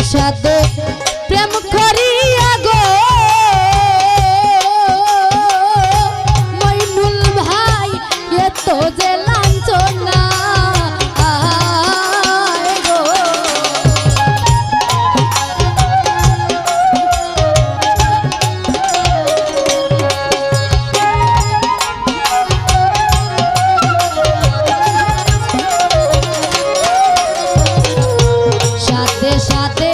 সাথে প্রেম করিয়া গো মইনুল ভাই এত যে লাঞ্ছনা গো সাথে সাথে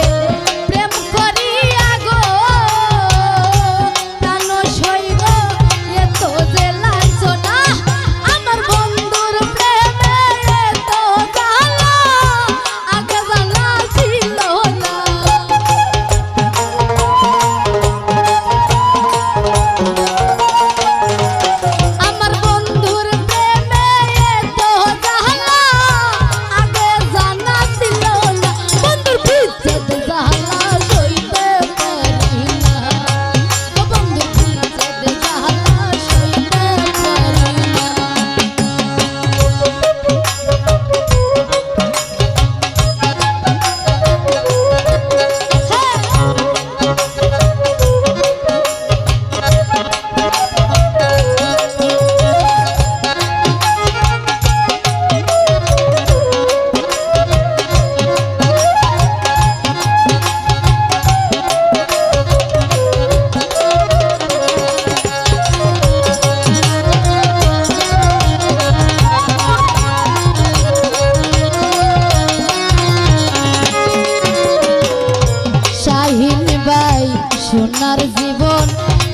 সোনার জীবন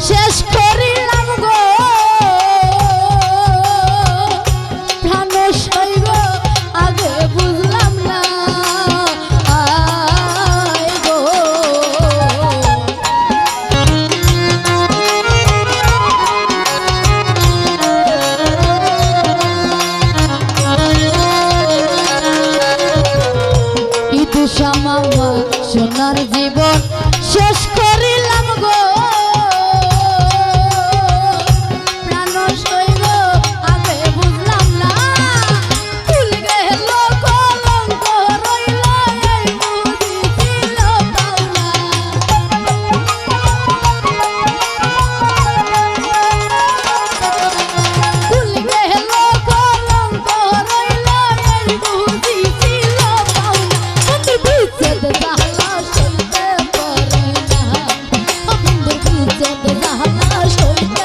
শেষ করিলাম গো প্রাণ শৈব আগে বুঝলাম না গো ইদুষা মামা সোনার জীবন শেষ করিলাম গো প্রাণ শৈব আগে বুঝলাম না ভুল গেল কলঙ্ক রইল এই বুঝিছিল পাওনা ভুল গেল কলঙ্ক রইল এই বুঝিছিল পাওনা বন্ধু বিচ্ছেদ জালা সইতে পারি না বন্ধু বিচ্ছেদ জালা সইতে